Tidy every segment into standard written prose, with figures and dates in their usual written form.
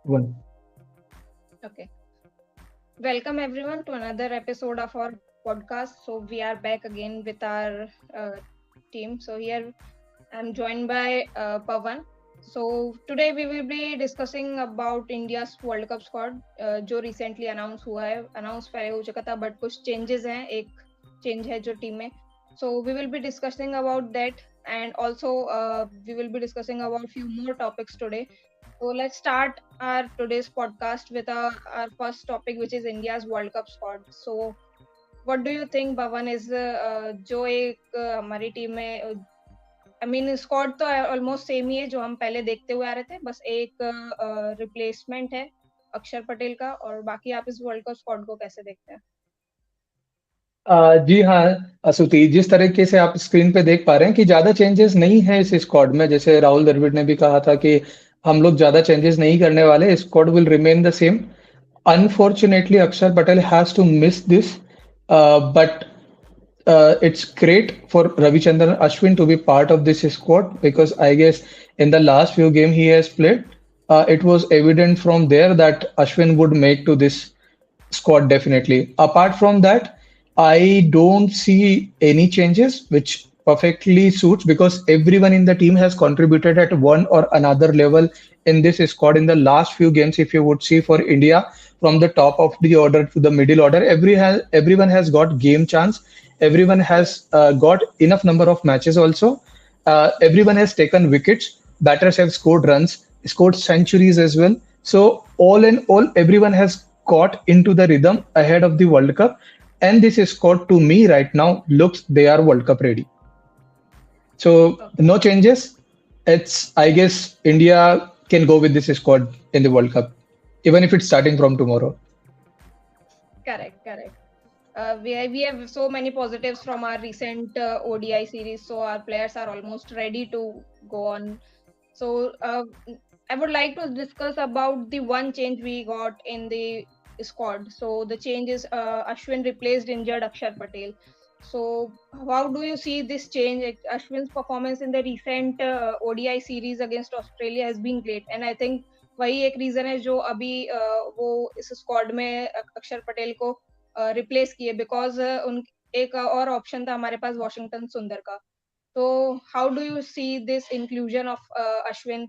One. Okay. Welcome everyone to another episode of our podcast. So we are back again with our team. So here I'm joined by Pavan. So today we will be discussing about India's World Cup squad जो recently announced हुआ है. Announce पहले हो चुका था but कुछ changes हैं. एक change है जो team में. So we will be discussing about that and also we will be discussing about few more topics today. So let's start our today's podcast with our first topic, which is India's World Cup squad. So, what do you think, Bhavan, is जो एक हमारी team में I mean squad तो almost same ही है जो हम पहले देखते हुए आ रहे थे, बस एक रिप्लेसमेंट है अक्षर पटेल का और बाकी आप इस वर्ल्ड कप स्क्वाड को कैसे देखते हैं? जी हाँ, असुती, जिस तरीके से आप स्क्रीन पे देख पा रहे हैं कि ज्यादा चेंजेस नहीं है इस स्क्वाड में। जैसे राहुल द्रविड़ ने भी कहा था कि हम लोग ज्यादा चेंजेस नहीं करने वाले, squad will remain the same. Unfortunately, Akshar Patel has to miss this, but it's great for Ravichandran Ashwin to be part of this squad because I guess in the last few games he has played, it was evident from there that Ashwin would make to this squad definitely. Apart from that, I don't see any changes, which perfectly suits because everyone in the team has contributed at one or another level in this squad in the last few games. If you would see for India, from the top of the order to the middle order, everyone has got game chance. Everyone has got enough number of matches also. Everyone has taken wickets. Batters have scored runs, scored centuries as well. So all in all, everyone has got into the rhythm ahead of the World Cup. And this squad to me right now looks they are World Cup ready. So Okay. no changes. It's I guess India can go with this squad in the World Cup, even if it's starting from tomorrow. Correct, correct. We have so many positives from our recent ODI series, so our players are almost ready to go on. So I would like to discuss about the one change we got in the squad. So the change is Ashwin replaced injured Akshar Patel. So how do you see this change? Ashwin's performance in the recent ODI series against Australia has been great, and I think वही एक reason है जो अभी वो इस squad में अक्षर पटेल को रिप्लेस किए बिकॉज उन एक और ऑप्शन था हमारे पास वॉशिंगटन सुंदर का. तो how do you see this inclusion of Ashwin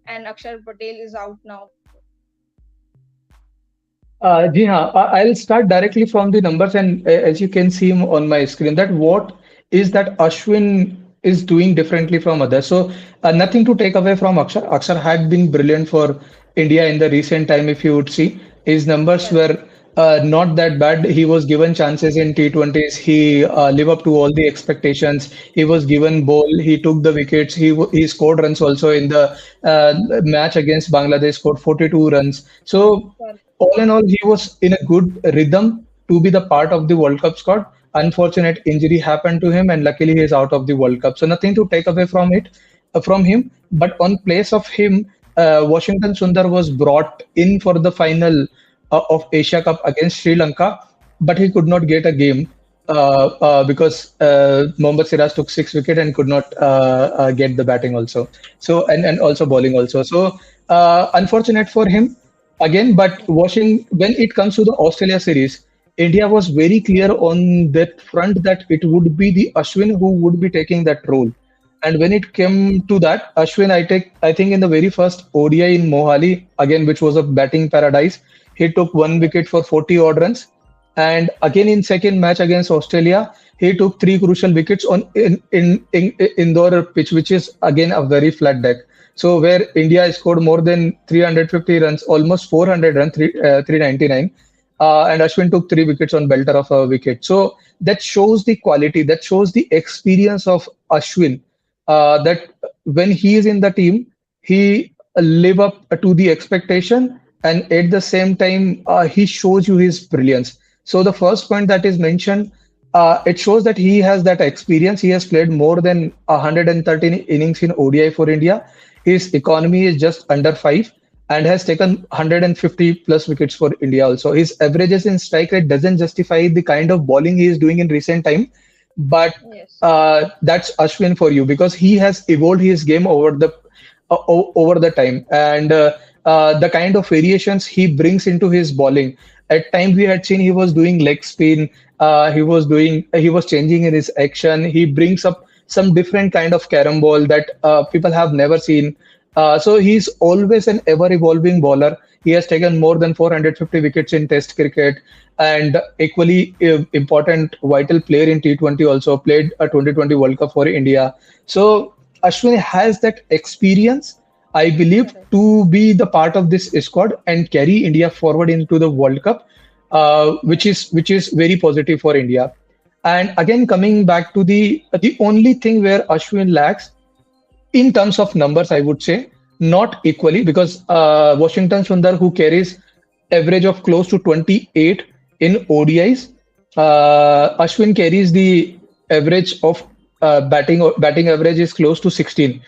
and Akshar Patel is out now? Ji haan, I'll start directly from the numbers, and as you can see on my screen, that what is that Ashwin is doing differently from others. So nothing to take away from Akshar. Akshar had been brilliant for India in the recent time. If you would see, his numbers Correct. were not that bad. He was given chances in T20s. He lived up to all the expectations. He was given ball. He took the wickets. He scored runs also in the match against Bangladesh. Scored 42 runs. So Correct. all in all, he was in a good rhythm to be the part of the World Cup squad. Unfortunate injury happened to him, and luckily he is out of the World Cup. So nothing to take away from it, from him. But on place of him, Washington Sundar was brought in for the final of Asia Cup against Sri Lanka, but he could not get a game because Mohammad Siraj took 6 wickets and could not get the batting also. So and also bowling also. So unfortunate for him again. But watching when it comes to the Australia series, India was very clear on that front that it would be the Ashwin who would be taking that role. And when it came to that, Ashwin, I think in the very first ODI in Mohali, again, which was a batting paradise, he took 1 wicket for 40 odd runs. And again in second match against Australia, he took 3 crucial wickets on in indoor pitch, which is again a very flat deck. So where India scored more than 350 runs, almost 400 runs, 399, and Ashwin took 3 wickets on belter of a wicket. So that shows the quality, that shows the experience of Ashwin. That when he is in the team, he live up to the expectation, and at the same time, he shows you his brilliance. So the first point that is mentioned, it shows that he has that experience. He has played more than 113 innings in ODI for India. His economy is just under 5 and has taken 150 plus wickets for India also. His averages in strike rate doesn't justify the kind of bowling he is doing in recent time, but Yes. that's Ashwin for you because he has evolved his game over the time. And the kind of variations he brings into his bowling. At times we had seen he was doing leg spin, he was changing in his action. He brings up some different kind of carom ball that people have never seen. So he's always an ever evolving bowler. He has taken more than 450 wickets in Test cricket, and equally important vital player in T20, also played a 2020 World Cup for India. So Ashwin has that experience, I believe, Correct. to be the part of this squad and carry India forward into the World Cup, which is very positive for India. And again, coming back to the only thing where Ashwin lacks in terms of numbers, I would say not equally, because Washington Sundar, who carries average of close to 28 in ODIs, Ashwin carries the average of batting average is close to 16,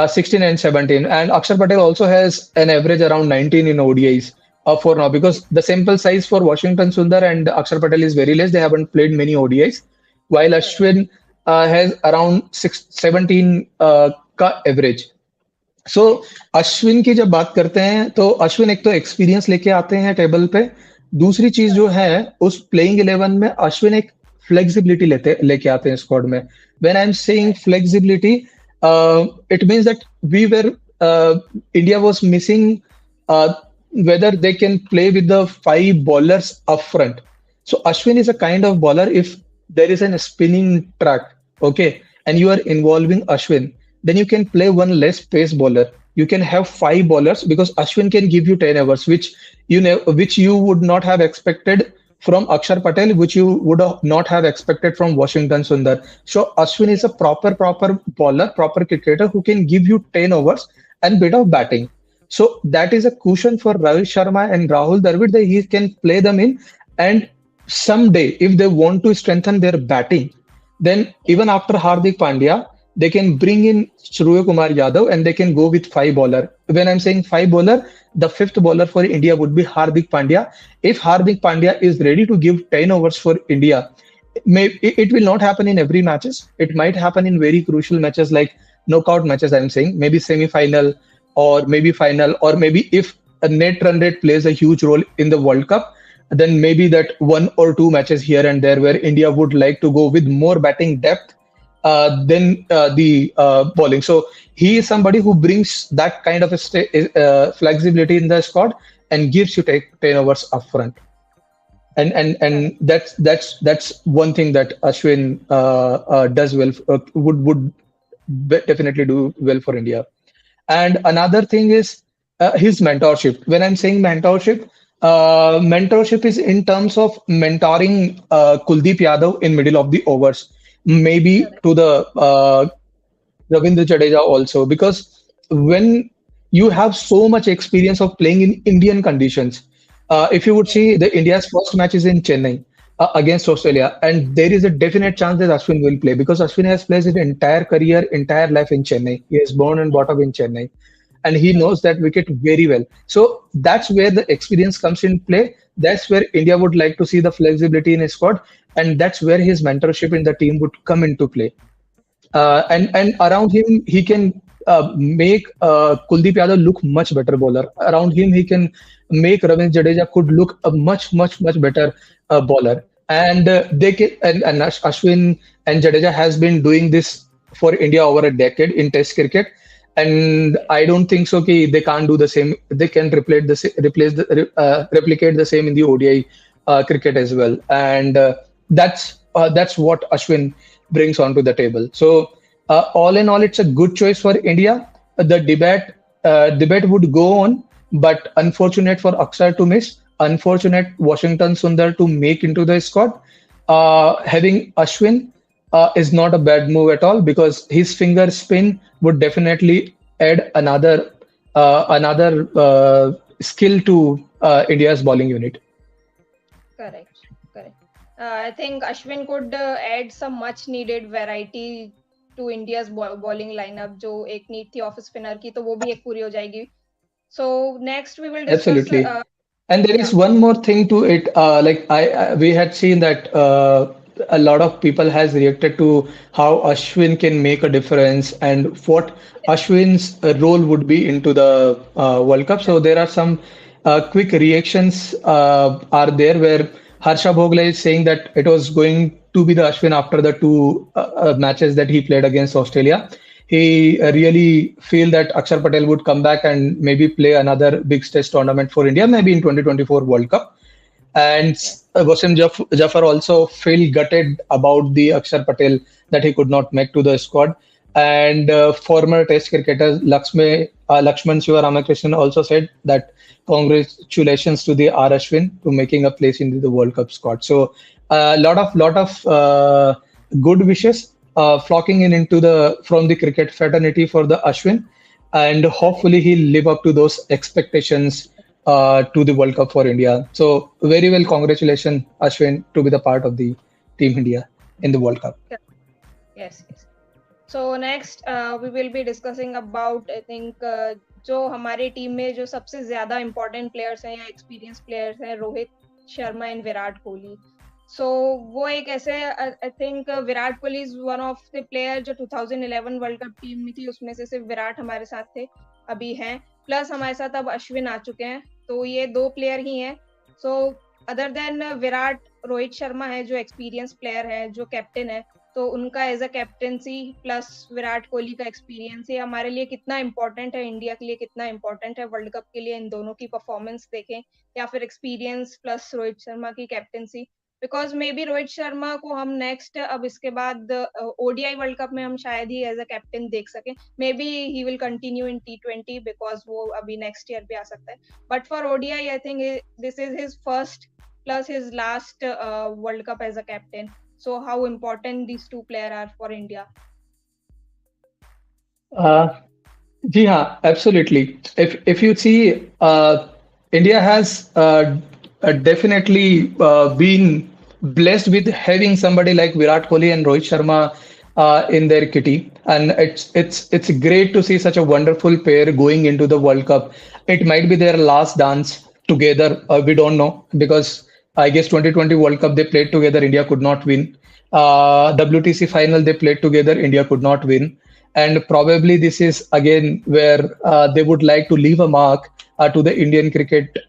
16 and 17, and Akshar Patel also has an average around 19 in ODIs. For now, because the sample size for Washington Sundar and Akshar Patel is very less, they haven't played many ODIs, while Correct. Ashwin has around 17 का average. सो अश्विन की जब बात करते हैं तो अश्विन एक तो experience लेके आते हैं टेबल पे. दूसरी चीज जो Correct. है उस प्लेइंग 11 में अश्विन एक फ्लेक्सिबिलिटी लेके आते हैं स्क्वाड में. When I am saying Correct. Flexibility, it means that we were India was missing whether they can play with the five bowlers up front. So Ashwin is a kind of bowler. If there is a spinning track, okay, and you are involving Ashwin, then you can play one less pace bowler. You can have five bowlers because Ashwin can give you 10 overs, which which you would not have expected from Akshar Patel, which you would not have expected from Washington Sundar. So Ashwin is a proper bowler, proper cricketer who can give you 10 overs and bit of batting. So that is a cushion for Rohit Sharma and Rahul Dravid that he can play them in. And someday, if they want to strengthen their batting, then even after Hardik Pandya, they can bring in Surya Kumar Yadav and they can go with five bowler. When I'm saying five bowler, the fifth bowler for India would be Hardik Pandya. If Hardik Pandya is ready to give 10 overs for India, it will not happen in every matches. It might happen in very crucial matches like knockout matches. I'm saying maybe semi-final or maybe final, or maybe if a net run rate plays a huge role in the World Cup, then maybe that one or two matches here and there where India would like to go with more batting depth than the bowling. So he is somebody who brings that kind of a flexibility in the squad and gives you 10 overs up front. And Correct. that's one thing that Ashwin does well, would definitely do well for India. And another thing is his mentorship. When I'm saying mentorship, mentorship is in terms of mentoring Kuldeep Yadav in middle of the overs, maybe Correct. to the Ravindra Jadeja also, because when you have so much experience of playing in Indian conditions, if you would Yes. see the India's first match is in Chennai against Australia, and there is a definite chance that Ashwin will play because Ashwin has played his entire career, entire life in Chennai. He is born and brought up in Chennai, and he knows Correct. that wicket very well. So that's where the experience comes in play. That's where India would like to see the flexibility in his squad, and that's where his mentorship in the team would come into play. And around him he can make Kuldeep Yadav look much better bowler. Around him he can make Ravindra Jadeja could look a much better bowler. And they can, and Ashwin and Jadeja has been doing this for India over a decade in Test cricket. And I don't think so. Ki they can't do the same. They can replicate the same in the ODI cricket as well. And that's what Ashwin brings onto the table. So all in all, it's a good choice for India. The debate would go on, but unfortunate for Aksar to miss, unfortunate Washington Sundar to make into the squad. Having Ashwin is not a bad move at all because his finger spin would definitely add another skill to India's bowling unit. Correct. Correct. I think Ashwin could add some much needed variety to India's bowling lineup. जो एक need थी off spinner की तो वो भी एक पूरी हो जाएगी. So next we will discuss. Absolutely. And there is Yeah. one more thing to it. Like we had seen that a lot of people has reacted to how Ashwin can make a difference and what Ashwin's role would be into the World Cup. So there are some quick reactions are there where Harsha Bhogle is saying that it was going to be the Ashwin after the two matches that he played against Australia. He really feel that Akshar Patel would come back and maybe play another big stage tournament for India, maybe in 2024 World Cup. And Yes. Jafar also felt gutted about the Akshar Patel that he could not make to the squad. And former Test cricketer Lakshman Shiva Ramakrishnan also said that congratulations to the R Ashwin to making a place in the World Cup squad. So a lot of good wishes flocking in into the from the cricket fraternity for the Ashwin, and hopefully he'll live up to those expectations to the World Cup for India. So very well, congratulations, Ashwin, to be the part of the Team India in the World Cup. Yes, yes. So next we will be discussing about I think जो हमारे team में जो सबसे ज्यादा important players हैं या experience players हैं Rohit Sharma and Virat Kohli. सो वो एक ऐसे I think Virat Kohli is one of the player जो 2011 वर्ल्ड कप टीम में थी, उसमें से सिर्फ विराट हमारे साथ थे अभी हैं, प्लस हमारे साथ अब अश्विन आ चुके हैं, तो ये दो प्लेयर ही हैं. So other than Virat, Rohit Sharma है जो एक्सपीरियंस प्लेयर है, जो कैप्टन है, तो उनका as a captaincy plus Virat Kohli का एक्सपीरियंस ये हमारे लिए कितना इम्पोर्टेंट है, इंडिया के लिए कितना इम्पोर्टेंट है वर्ल्ड कप के लिए, इन दोनों की परफॉर्मेंस देखें या फिर एक्सपीरियंस प्लस रोहित शर्मा की captaincy. Because may be Rohit Sharma को हम नेक्स्ट अब इसके बाद ओडीआई वर्ल्ड कप में हम शायद ही एज अ कैप्टन देख सकें. May be he will continue in T20 because वो अभी नेक्स्ट ईयर भी आ सकता है, but for ODI I think this is his first plus his last World Cup as a captain. So how important these two players are for India? जी हाँ, absolutely. If you see, India has definitely been blessed with having somebody like Virat Kohli and Rohit Sharma in their kitty, and it's great to see such a wonderful pair going into the World Cup. It might be their last dance together. We don't know, because I guess 2020 World Cup they played together. India could not win. WTC final they played together. India could not win. And probably this is again where they would like to leave a mark to the Indian cricket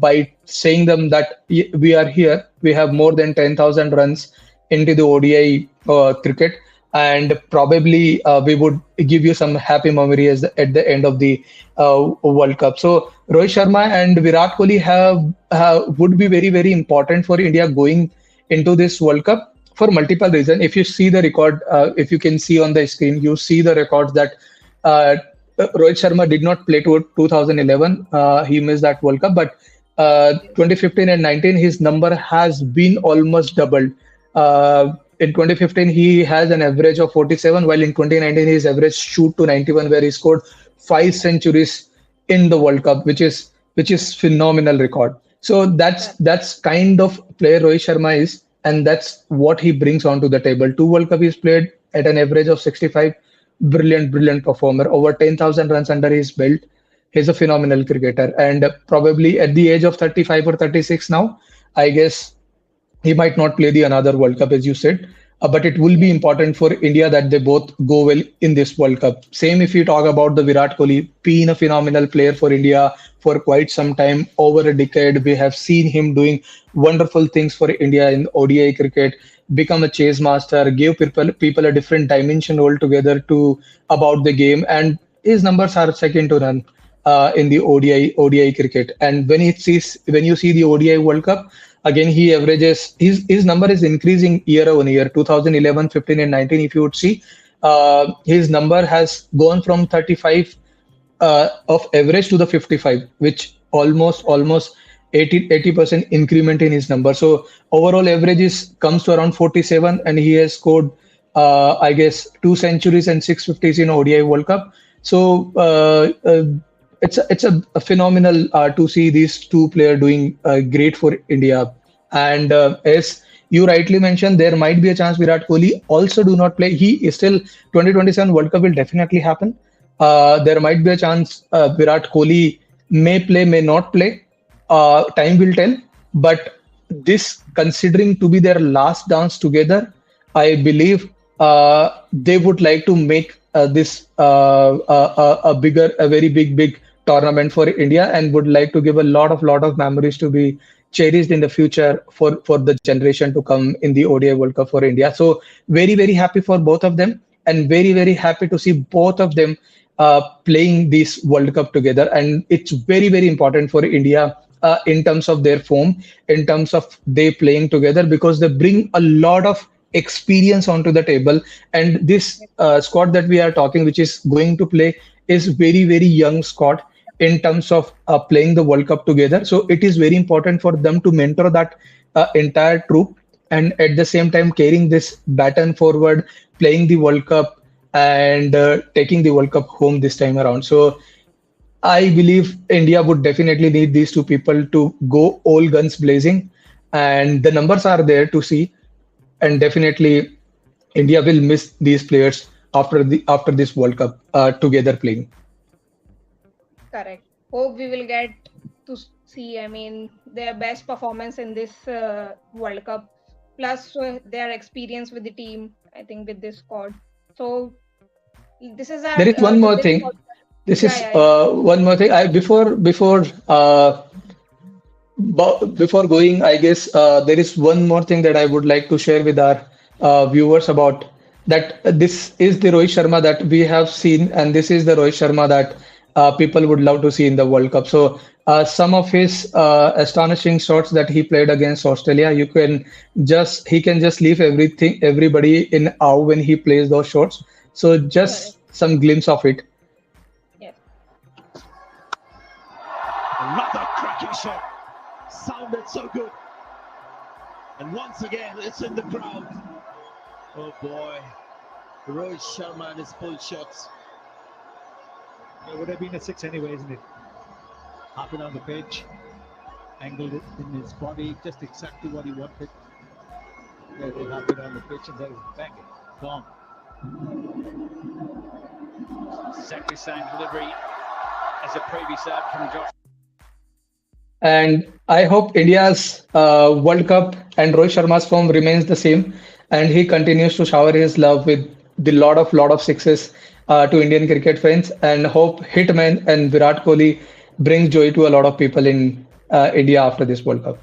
by saying them that we are here. We have more than 10,000 runs into the ODI cricket, and probably we would give you some happy memories at the end of the World Cup. So Rohit Sharma and Virat Kohli would be very, very important for India going into this World Cup for multiple reasons. If you see the record, if you can see on the screen, you see the records that Rohit Sharma did not play to 2011. He missed that World Cup, but 2015 and 19, his number has been almost doubled. In 2015, he has an average of 47, while in 2019, his average shoot to 91, where he scored 5 centuries in the World Cup, which is phenomenal record. So that's kind of player Rohit Sharma is, and that's what he brings onto the table. 2 World Cup he's played at an average of 65. Brilliant performer. Over 10,000 runs under his belt. He's a phenomenal cricketer, and probably at the age of 35 or 36 now, I guess he might not play the another World Cup, as you said, but it will be important for India that they both go well in this World Cup. Same if you talk about the Virat Kohli, being a phenomenal player for India for quite some time, over a decade. We have seen him doing wonderful things for India in ODI cricket, become a chase master, give people a different dimension altogether to about the game, and his numbers are second to none in the ODI cricket. And when you see the ODI World Cup, again, he averages his number is increasing year on year. 2011, 15, and 19. If you would see, his number has gone from 35 of average to the 55, which almost 80% increment in his number. So overall average comes to around 47, and he has scored, I guess, 2 centuries and 650s in ODI World Cup. So it's a phenomenal to see these two players doing great for India. And as you rightly mentioned, there might be a chance Virat Kohli also do not play. He is still 2027 World Cup will definitely happen. There might be a chance Virat Kohli may play, may not play. Time will tell. But this considering to be their last dance together, I believe they would like to make this a bigger, a very big tournament for India, and would like to give a lot of memories to be cherished in the future for the generation to come in the ODI World Cup for India. So very happy for both of them, and very happy to see both of them playing this World Cup together. And it's very important for India in terms of their form, in terms of they playing together, because they bring a lot of experience onto the table. And this squad that we are talking, which is going to play, is very young squad in terms of playing the World Cup together. So it is very important for them to mentor that entire troop, and at the same time carrying this baton forward, playing the World Cup, and taking the World Cup home this time around. So I believe India would definitely need these two people to go all guns blazing, and the numbers are there to see. And definitely, India will miss these players after this World Cup together playing. Correct. Hope we will get to see, I mean, their best performance in this World Cup, plus their experience with the team, I think, with this squad. So this is our There is one more today's thing. podcast. This Yeah, is yeah, yeah. one more thing. I before going, I guess there is one more thing that I would like to share with our viewers about that. This is the Rohit Sharma that we have seen, and this is the Rohit Sharma that people would love to see in the World Cup. So some of his astonishing shots that he played against Australia, he can just leave everybody in awe when he plays those shots. So Correct. just some glimpse of it. Yes. Another cracking shot. Sounded so good. And once again, it's in the crowd. Oh boy. Rohit Sharma and his pull shots. It would have been a six anyway, isn't it? Half it on the pitch, angled it in his body, just exactly what he wanted. There they have it on the pitch, and there is bang it, gone. Exactly same delivery as a previous serve from Josh. And I hope India's World Cup and Rohit Sharma's form remains the same, and he continues to shower his love with the lot of success to Indian cricket fans. And hope Hitman and Virat Kohli brings joy to a lot of people in India after this World Cup.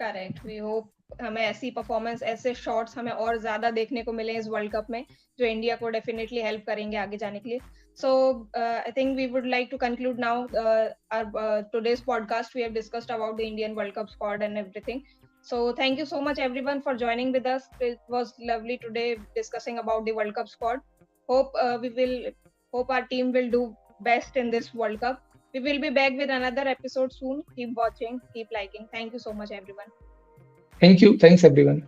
Correct we hope हमें ऐसी performance ऐसे shots हमें और ज्यादा देखने को मिले इस वर्ल्ड कप में जो इंडिया को डेफिनेटली हेल्प करेंगे आगे जाने के लिए so I think we would like to conclude now today's podcast we have discussed about the Indian world cup squad and everything so thank you so much everyone for joining with us. It was lovely today discussing about the world cup squad. Hope our team will do best in this world cup. We will be back with another episode soon. Keep watching, keep liking. Thank you so much, everyone. Thank you. Thanks, everyone.